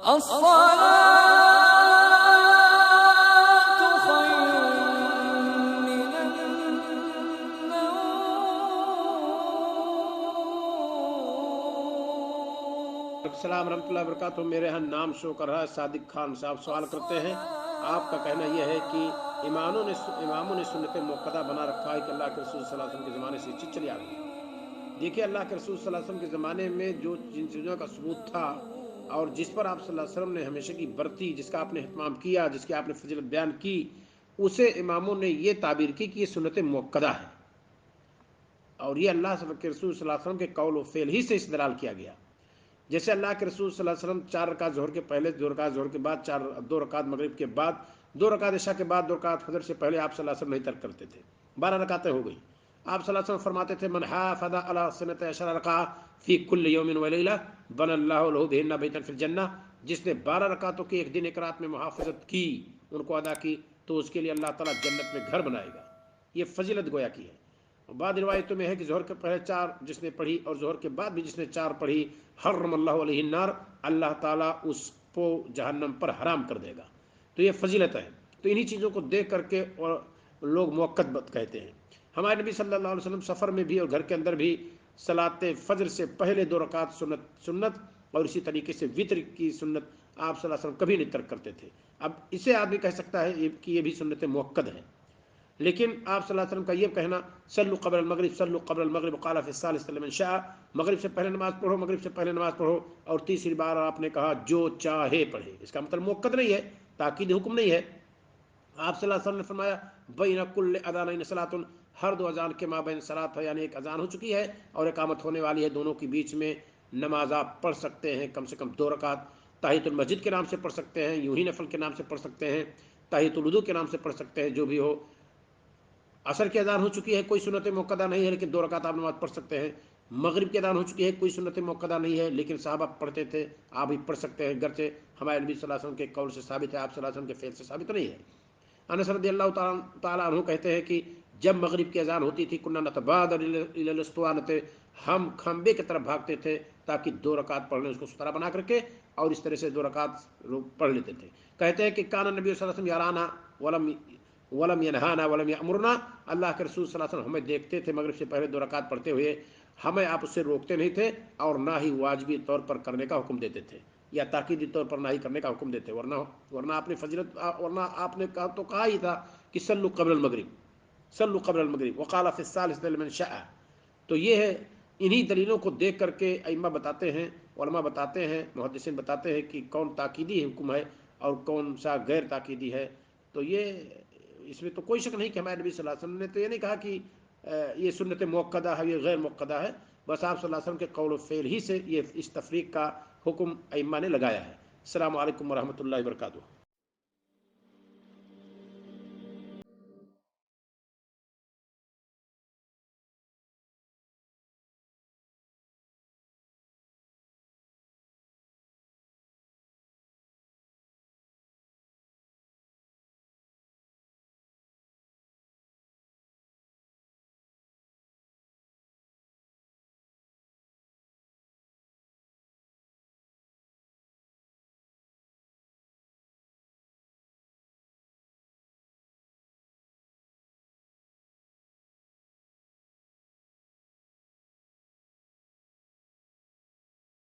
السلام ورحمۃ اللہ وبرکاتہ۔ میرے ہاں نام شو کر رہا ہے صادق خان صاحب، سوال کرتے ہیں آپ کا کہنا یہ ہے کہ اماموں نے سنت موقدہ بنا رکھا ہے کہ اللہ کے رسول صلی اللہ علیہ وسلم کے زمانے سے چیز چلی آ رہی ہے۔ دیکھیے اللہ کے رسول صلی اللہ علیہ وسلم کے زمانے میں جو جن چیزوں کا ثبوت تھا اور جس پر آپ صلی اللہ علیہ وسلم نے ہمیشہ کی برتی، جس کا آپ نے اہتمام کیا، جس کی آپ نے فضیلت بیان کی، اسے اماموں نے یہ تعبیر کی کہ یہ سنت موقدہ ہے، اور یہ اللہ کے رسول صلی اللہ علیہ وسلم کے قول و فعل ہی سے استدلال کیا گیا۔ جیسے اللہ کے رسول صلی اللہ علیہ وسلم 4 رکعت ظہر کے پہلے، 2 رکعت ظہر کے بعد، 2 رکعت مغرب کے بعد، 2 رکعت عشاء کے بعد، 2 رکعت فجر سے پہلے آپ صلی اللہ علیہ وسلم نہیں ترک کرتے تھے۔ 12 رکعتیں ہو گئی۔ آپ صلی اللہ علیہ وسلم فرماتے تھے من حافظ علی سنت 10 رکعہ فی کل یوم و لیلہ بنى اللہ لہ بہن بیتا فی الجنہ، جس نے 12 رکعتوں کی ایک دن ایک رات میں محافظت کی، ان کو ادا کی، تو اس کے لیے اللہ تعالیٰ جنت میں گھر بنائے گا۔ یہ فضیلت گویا کی ہے۔ بعض روایتوں میں ہے کہ ظہر کے پہلے 4 جس نے پڑھی اور ظہر کے بعد بھی جس نے 4 پڑھی، حرم اللہ علیہ النار، اللہ تعالیٰ اس کو جہنم پر حرام کر دے گا۔ تو یہ فضیلت ہے۔ تو انہی چیزوں کو دیکھ کر کے اور لوگ موقت کہتے ہیں۔ ہمارے نبی صلی اللہ علیہ وسلم سفر میں بھی اور گھر کے اندر بھی صلاۃ فجر سے پہلے 2 رکعت سنت اور اسی طریقے سے وطر کی سنت آپ صلی اللہ علیہ وسلم کبھی نہیں ترک کرتے تھے۔ اب اسے آدمی کہہ سکتا ہے کہ یہ بھی سنت موقت ہے، لیکن آپ صلی اللہ علیہ وسلم کا یہ کہنا صلوا قبل المغرب صلوا قبل المغرب قال فی الثالثۃ لمن شاء، مغرب سے پہلے نماز پڑھو، مغرب سے پہلے نماز پڑھو، اور تیسری بار آپ نے کہا جو چاہے پڑھے۔ اس کا مطلب موقت نہیں ہے، تاکید حکم نہیں ہے۔ آپ صلی اللہ علیہ وسلم نے فرمایا بین کل اذانین صلاۃ، ہر 2 اذان کے مابین صلاۃ ہے، یعنی ایک اذان ہو چکی ہے اور اقامت ہونے والی ہے، دونوں کے بیچ میں نماز آپ پڑھ سکتے ہیں، کم سے کم 2 رکعت تحیۃ المسجد کے نام سے پڑھ سکتے ہیں، یوں ہی نفل کے نام سے پڑھ سکتے ہیں، تحیۃ الوضو کے نام سے پڑھ سکتے ہیں، جو بھی ہو۔ عصر کی اذان ہو چکی ہے، کوئی سنت موقدہ نہیں ہے، لیکن 2 رکعت آپ نماز پڑھ سکتے ہیں۔ مغرب کی اذان ہو چکی ہے، کوئی سنت موقدہ نہیں ہے، لیکن صحابہ پڑھتے تھے، آپ بھی پڑھ سکتے ہیں، گرچہ ہمارے نبی صلی اللہ علیہ وسلم کے قول سے ثابت ہے، آپ صلی اللہ علیہ وسلم کے فعل سے ثابت نہیں ہے۔ انس رضی اللہ تعالیٰ عنہ کہتے ہیں کہ جب مغرب کی اذان ہوتی تھی کنا نتبادر الی الاسطوانۃ، ہم کھمبے کی طرف بھاگتے تھے تاکہ 2 رکعت پڑھ لیں، اس کو ستارہ بنا کر کے، اور اس طرح سے 2 رکعت پڑھ لیتے تھے۔ کہتے ہیں کہ کان النبی صلی اللہ علیہ وسلم یرانا ولم ینہانا ولم یامرنا، اللہ کے رسول صلی اللہ علیہ وسلم ہمیں دیکھتے تھے مغرب سے پہلے 2 رکعت پڑھتے ہوئے، ہمیں آپ اس سے روکتے نہیں تھے اور نہ ہی واجبی طور پر کرنے کا حکم دیتے تھے، یا تاکیدی طور پر نہ ہی کرنے کا حکم دیتے، ورنہ آپ نے فضیلت، ورنہ آپ نے کہا ہی تھا کہ صلوا قبل المغرب صلوا قبل المغرب وقال فی الثالثۃ لمن شاء۔ تو یہ ہے، انہی دلیلوں کو دیکھ کر کے ائمہ بتاتے ہیں، علماء بتاتے ہیں، محدثین بتاتے ہیں کہ کون تاکیدی حکم ہے اور کون سا غیر تاکیدی ہے۔ تو یہ اس میں تو کوئی شک نہیں کہ ہمارے نبی صلی اللہ علیہ وسلم نے تو یہ نہیں کہا کہ یہ سنت موقدہ ہے، یہ غیر موقدہ ہے، بس آپ صلی اللہ علیہ وسلم کے قول و فعل ہی سے یہ اس تفریق کا حکم ائمہ نے لگایا ہے۔ السلام علیکم ورحمۃ اللہ وبرکاتہ۔